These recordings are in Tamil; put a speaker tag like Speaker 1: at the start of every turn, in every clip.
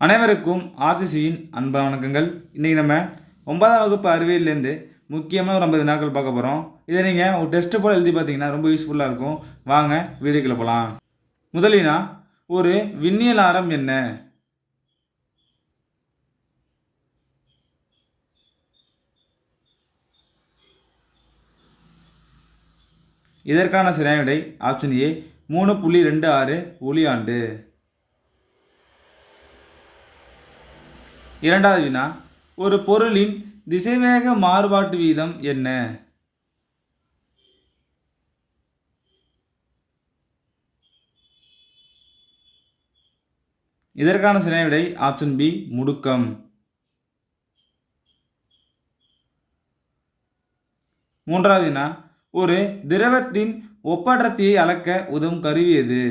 Speaker 1: அனைவருக்கும் ஆர்சிசியின் அன்பான வணக்கங்கள். இன்றைக்கி நம்ம 9ஆம் வகுப்பு அறிவியல்லேருந்து முக்கியமான ஒரு 50 வினாக்கள் பார்க்க போகிறோம். இதை நீங்கள் ஒரு டெஸ்ட்டு போல் எழுதி பார்த்தீங்கன்னா ரொம்ப யூஸ்ஃபுல்லாக இருக்கும். வாங்க வீடியோக்குள்ள போகலாம். முதல் வினா, ஒரு விண்ணியல் ஆரம் என்ன? இதற்கான சரியான விடை ஆப்ஷன் ஏ 3.26 ஒளியாண்டு. இரண்டாவது வினா, ஒரு பொருளின் திசைவேக மாறுபாட்டு வீதம் என்ன? இதற்கான சரியான விடை ஆப்ஷன் பி முடுக்கம். மூன்றாவது வினா, ஒரு திரவத்தின் ஒப்படர்த்தியை அளக்க உதவும் கருவி எது?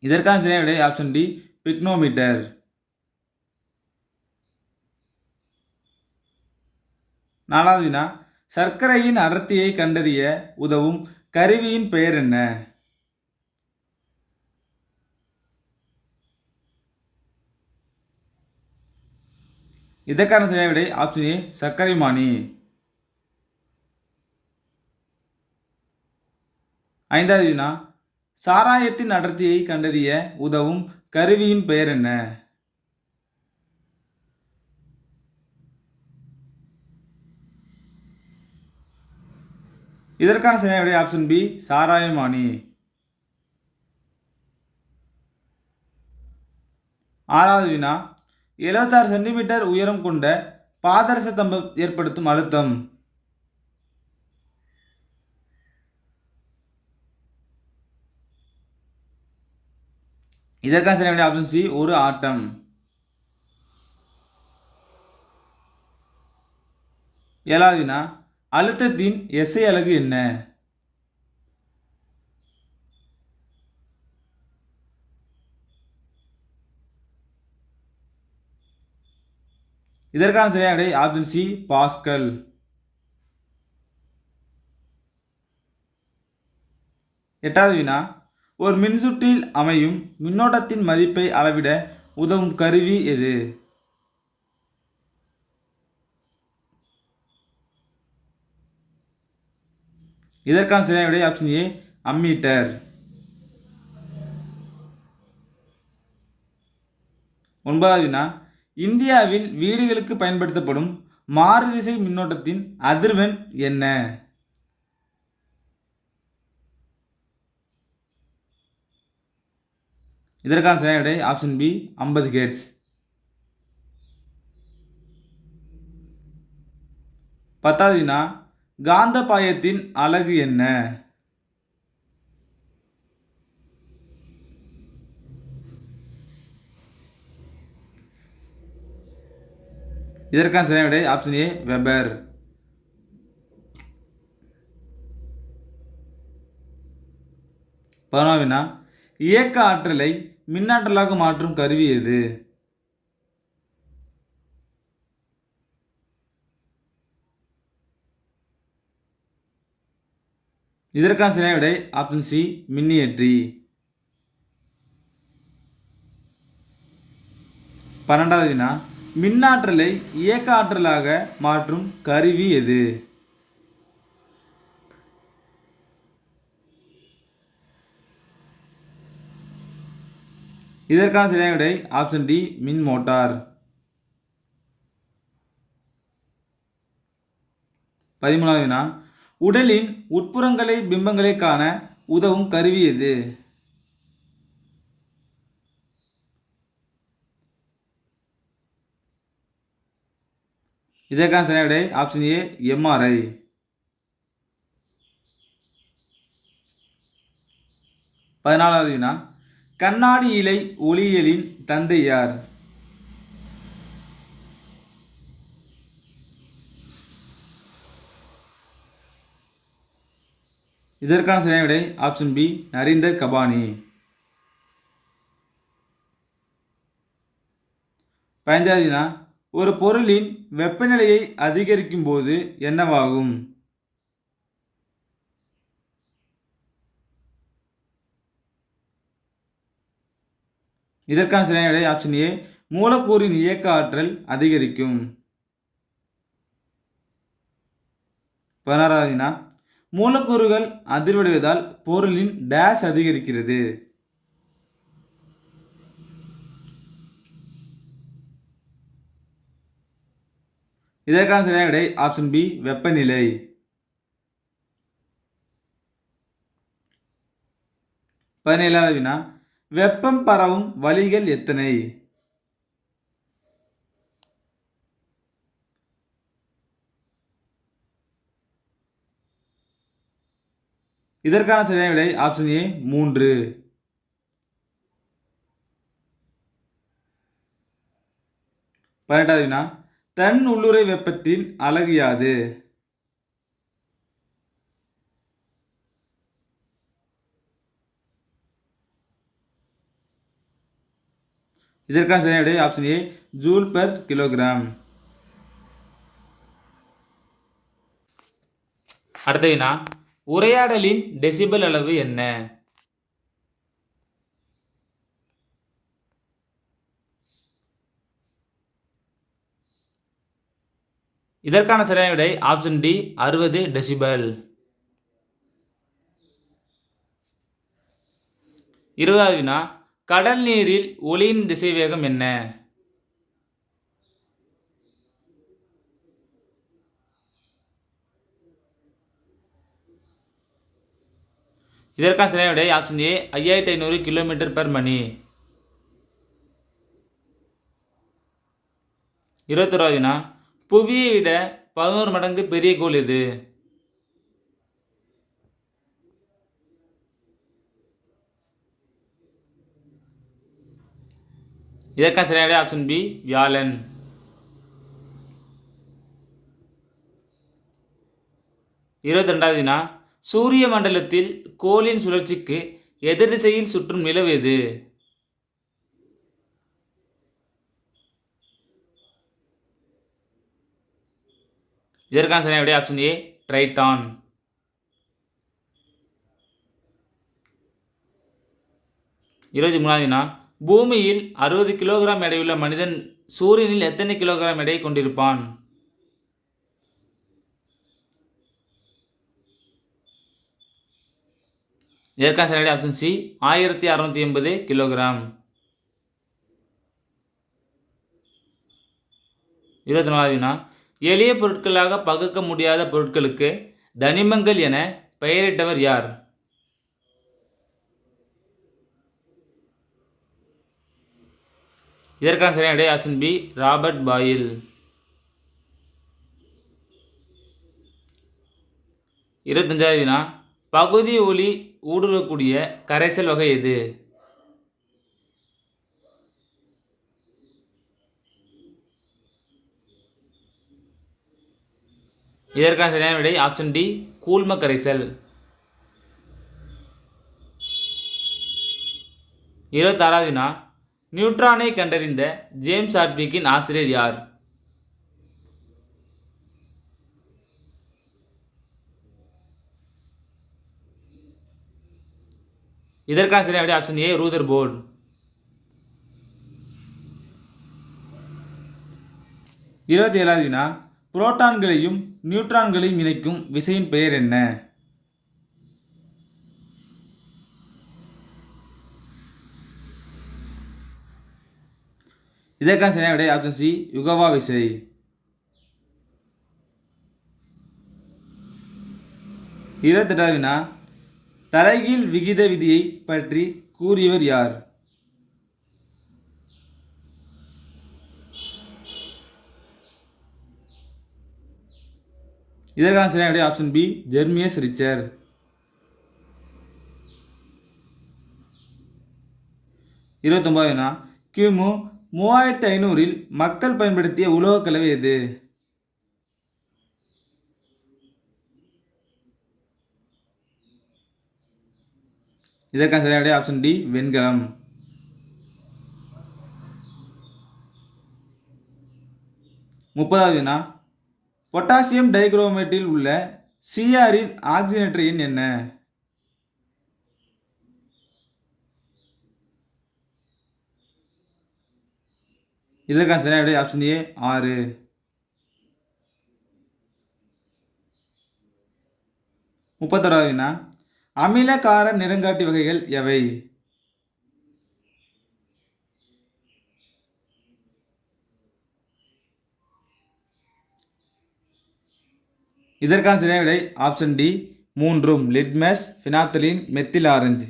Speaker 1: இதற்கான சரியான விடை ஆப்ஷன் டி பிக்னோமீட்டர். நாலாவது வினா, சர்க்கரையின் அடர்த்தியை கண்டறிய உதவும் கருவியின் பெயர் என்ன? இதற்கான சரியான விடை ஆப்ஷன் ஏ சர்க்கரைமானி. ஐந்தாவது வினா, சாராயத்தின் அடர்த்தியை கண்டறிய உதவும் கருவியின் பெயர் என்ன? இதற்கான சரியான விடை ஆப்ஷன் பி சாராயமானி. ஆறாவது வினா, 76 சென்டிமீட்டர் உயரம் கொண்ட பாதரச தம்பம் ஏற்படுத்தும் அழுத்தம். இதற்கான சரியான விடை ஆப்ஷன் சி ஒரு ஆட்டம். ஏழாவது வினா, அழுத்தத்தின் எஸ்ஐ அலகு என்ன? இதற்கான சரியான விடை ஆப்ஷன் சி பாஸ்கல். எட்டாவது வினா, ஒரு மின்சுற்றில் அமையும் மின்னோட்டத்தின் மதிப்பை அளவிட உதவும் கருவி எது? இதற்கான சரியான விடை ஆப்ஷன் ஏ அம்மீட்டர். ஒன்பதாவது வினா, இந்தியாவில் வீடுகளுக்கு பயன்படுத்தப்படும் மாறுதிசை மின்னோட்டத்தின் அதிர்வெண் என்ன? இதற்கான சரியான விடை ஆப்ஷன் பி 50 ஹெர்ட்ஸ். பத்தாவது வினா, காந்த பாயத்தின் அலகு என்ன? இதற்கான சரியான விடை ஆப்ஷன் ஏ வெபர். பதினொன்றாவது வினா, இயக்க ஆற்றலை மின்னாற்றலாக மாற்றும் கருவி எது? இதற்கான சரியான விடை ஆப்ஷன் சி மின்னியற்றி. 12வது வினா, மின்னாற்றலை இயக்க ஆற்றலாக மாற்றும் கருவி எது? இதற்கான சரியான விடை ஆப்ஷன் டி மின் மோட்டார். 13வது வினா, உடலின் உட்புறங்களை பிம்பங்களை காண உதவும் கருவி எது? இதற்கான சரியான விடை ஆப்ஷன் ஏ எம்ஆர்ஐ. 14வது வினா, கண்ணாடி இழை ஒளியியலின் தந்தை யார்? இதற்கான சரியான விடை ஆப்ஷன் பி நரீந்தர் கபானி. 15வது வினா, ஒரு பொருளின் வெப்பநிலையை அதிகரிக்கும் போது என்னவாகும்? இதற்கான சரியான விடை ஆப்ஷன் ஏ, மூலக்கூறின் இயக்க ஆற்றல் அதிகரிக்கும். 16வது வினா, மூலக்கூறுகள் அதிர்வடைவதால் பொருளின் டேஷ் அதிகரிக்கிறது. இதற்கான சரியான விடை ஆப்ஷன் பி, வெப்பநிலை. 17வது வினா, வெப்பம் பரவும் வழிகள் எத்தனை? இதற்கான சரியான விடை ஆப்ஷன் ஏ, 3. 18வது வினா, தன் உள்ளுறை வெப்பத்தின் அலகு யாது? இதற்கான சரியான விடை option A, joule per kilogram. அடுத்த வினா, உரையாடலின் டெசிபல் அளவு என்ன? இதற்கான சரியான விடை ஆப்ஷன் டி, 60 டெசிபல். 20வது வினா, கடல் நீரில் ஒளியின் திசைவேகம் என்ன? இதற்கான சரியான விடை ஆப்ஷன் ஏ, 5500 கிலோமீட்டர் பெர் மணி. 21வது வினா, புவியை விட 11 மடங்கு பெரிய கோள் எது? இதற்கான சரியான விடை ஆப்ஷன் பி, வியாழன். 22வது வினா, சூரிய மண்டலத்தில் கோளின் சுழற்சிக்கு எதிர் திசையில் சுற்றும் நிலவு எது? இதற்கான சரியான விடை ஆப்ஷன் ஏ, ட்ரைட்டான். 23வது வினா, பூமியில் 60 கிலோகிராம் எடையுள்ள மனிதன் சூரியனில் எத்தனை கிலோகிராம் எடை கொண்டிருப்பான்? இதற்கான சரியான விடை ஆப்ஷன் சி, 1680 கிலோகிராம். 24வது வினா, எளிய பொருட்களாக பகுக்க முடியாத பொருட்களுக்கு தனிமங்கள் என பெயரிட்டவர் யார்? இதற்கான சரியான விடை ஆப்ஷன் பி, ராபர்ட் பாயில். 25வது வினா, பகுதி ஒளி ஊடுருவக்கூடிய கரைசல் வகை எது? இதற்கான சரியான விடை ஆப்ஷன் டி, கூழ்ம கரைசல். 26வது வினா, நியூட்ரானை கண்டறிந்த ஜேம்ஸ் ஹாட்விக்கின் ஆசிரியர் யார்? இதற்கான சரியான விடை ஆப்ஷன் ஏ, ரூதர்போர்ட். 27வது வினா, புரோட்டான்களையும் நியூட்ரான்களையும் இணைக்கும் விசையின் பெயர் என்ன? இதற்கான சரியான விடை ஆப்ஷன் சி, யுகவா விசை. 28வது வினா, தலைகீழ் விகித விதியை பற்றி கூறியவர் யார்? இதற்கான சரியான விடை ஆப்ஷன் பி, ஜெர்மியஸ் ரிச்சர். 29வது வினா, கிமு 3500 மக்கள் பயன்படுத்திய உலோக கலவை எது? இதற்கான சரியான விடை ஆப்ஷன் டி, வெண்கலம். 30வது வினா, பொட்டாசியம் டைகுரோமேட்டில் உள்ள சிஆரின் ஆக்சிஜனேற்ற எண் என்ன? இதற்கான சரியான விடை ஆப்ஷன் ஏ 6. 31வது வினா அமில கார நிறங்காட்டி வகைகள் எவை? இதற்கான சரியான விடை ஆப்ஷன் டி 3ம் லிட்மஸ், ஃபினாப்தலீன், மெத்தில் ஆரஞ்சு.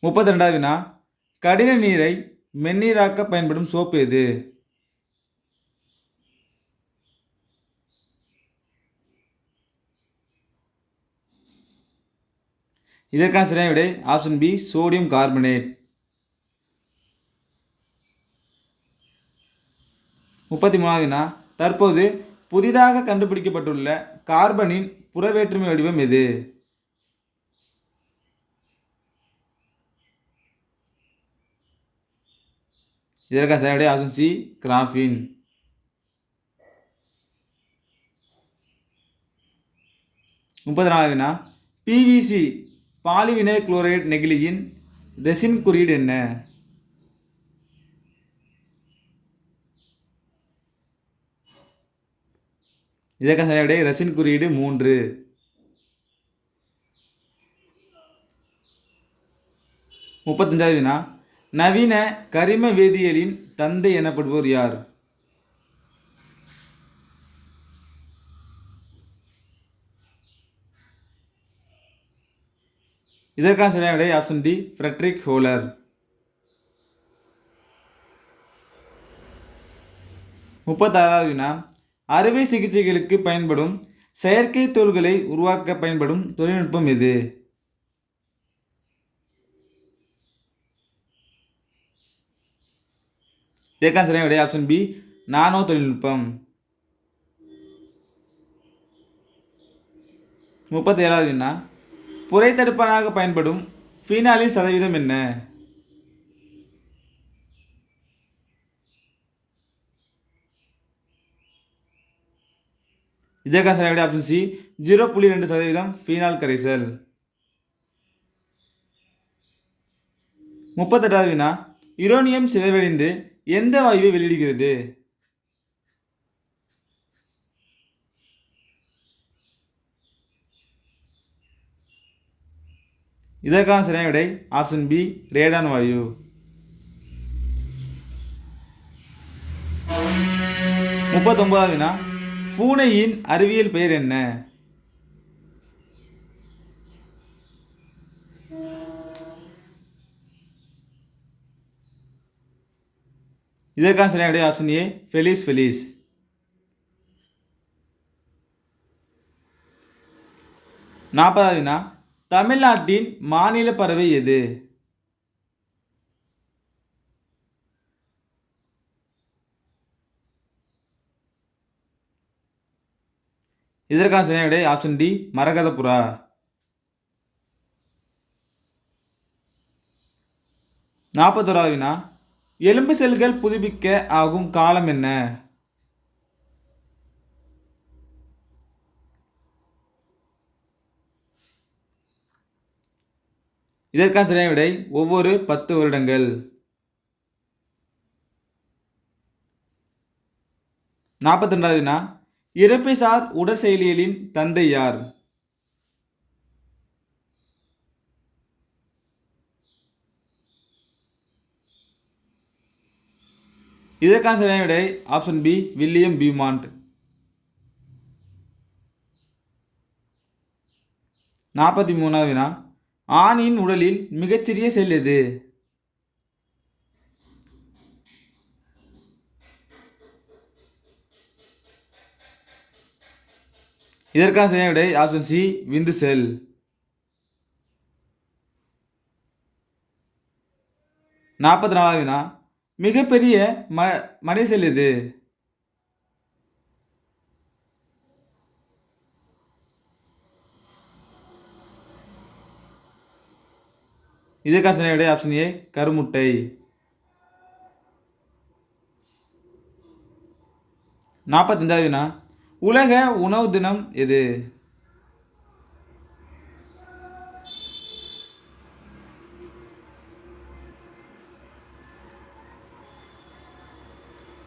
Speaker 1: 32வது வினா கடின நீரை மென்னீராக்க பயன்படும் சோப்பு எது? இதற்கான சரியான விடை ஆப்ஷன் பி சோடியம் கார்பனேட். 33வது வினா தற்போது புதிதாக கண்டுபிடிக்கப்பட்டுள்ள கார்பனின் புறவேற்றுமை வடிவம் எது? இதற்கான சரியான விடை ஆப்ஷன் சி கிராஃபின். 34வது வினா பிவிசி பாலிவினைல் குளோரைடு நெகிழியின் ரெசின் குறியீடு என்ன? இதற்கான சரியான விடை ரெசின் குறியீடு 3. 35வது வினா நவீன கரிம வேதியியலின் தந்தை எனப்படுவோர் யார்? இதற்கான சரியான விடை ஆப்ஷன் டி ஃப்ரெட்ரிக் ஹோலர். 36வது வினா அறுவை சிகிச்சைகளுக்கு பயன்படும் செயற்கை தோல்களை உருவாக்க பயன்படும் தொழில்நுட்பம் எது? இதற்கான சரியான விடை ஆப்ஷன் பி நானோ தொழில்நுட்பம். 37வது வினா புரைத்தடுப்பானாக பயன்படும் ஃபீனாலின் சதவீதம் என்ன? இதற்கான சரியான விடை ஆப்ஷன் சி 0.2% ஃபீனால் கரைசல். 38வது வினா யுரேனியம் சிதைவடைந்து எந்த வாயுவை வெளியிடுகிறது? இதற்கான சரியான விடை ஆப்ஷன் பி ரேடான் வாயு. 39வது வினா பூனையின் அறிவியல் பெயர் என்ன? இதற்கான சரியான விடை ஆப்ஷன் ஏ ஃபெலிஸ் ஃபெலிஸ். 40வது வினா தமிழ்நாட்டின் மாநில பறவை எது? இதற்கான சரியான விடை ஆப்ஷன் டி மரகத புறா. 41வது வினா எலும்பு செல்கள் புதுப்பிக்க ஆகும் காலம் என்ன? இதற்கான சரியான விடை ஒவ்வொரு 10 வருடங்கள். 42வது வினா இரைப்பைசார் உடற்செயலியலின் தந்தை யார்? இதற்கான சரியான விடை ஆப்ஷன் பி வில்லியம் பியூமாண்ட். 43வது வினா ஆணின் உடலில் மிகச்சிறிய செல் எது? இதற்கான சரியான விடை ஆப்ஷன் சி விந்து செல். 44வது வினா மிகப்பெரிய மனித செல் எது? இதற்கான சரியான விடை ஆப்ஷன் ஏ கருமுட்டை. 45வது வினா உலக உணவு தினம் எது?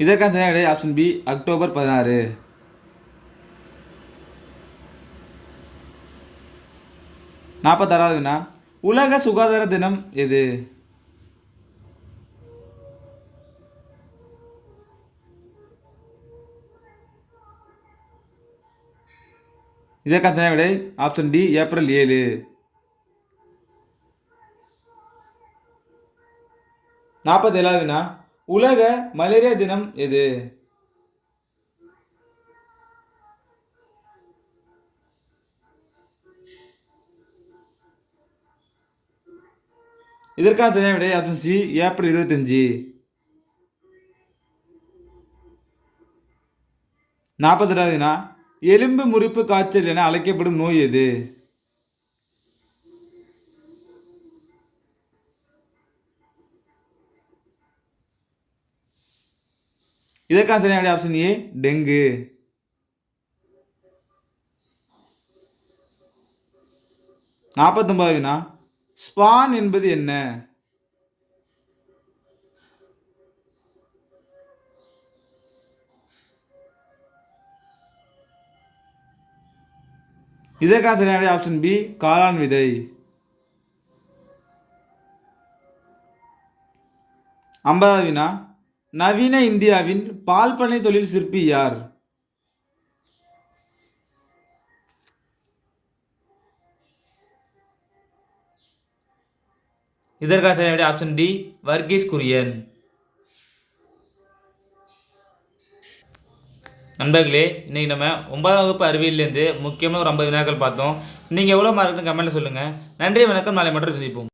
Speaker 1: இதற்கான சரியான விடை ஆப்ஷன் பி அக்டோபர் 16. 46வது வினா உலக சுகாதார தினம் எது? இதற்கான சரியான விடை ஆப்ஷன் டி ஏப்ரல் 7. 47வது வினா உலக மலேரியா தினம் எது? இதற்கான சரியான விடை ஆப்ஷன் சி ஏப்ரல் 25. 42வது வினா எலும்பு முறிப்பு காய்ச்சல் என அழைக்கப்படும் நோய் எது? இதற்கான சரியான விடை ஆப்ஷன் ஏ டெங்கு. 49வது வினா ஸ்பான் என்பது என்ன? இதற்கான சரியான விடை ஆப்ஷன் பி காளான் விதை. 50வது வினா நவீன இந்தியாவின் பால் பண்ணை தொழில் சிற்பி யார்? இதற்கான சரியான விடை ஆப்ஷன் டி வர்கீஸ் குரியன். நண்பர்களே, இன்றைக்கி நம்ம 9ஆம் வகுப்பு அறிவியலேருந்து முக்கியமாக ஒரு 50 வினாக்கள் பார்த்தோம். நீங்கள் எவ்வளோ மார்க்குன்னு கமெண்ட்டில் சொல்லுங்கள். நன்றி, வணக்கம். நாளை மட்டும் சந்திப்போம்.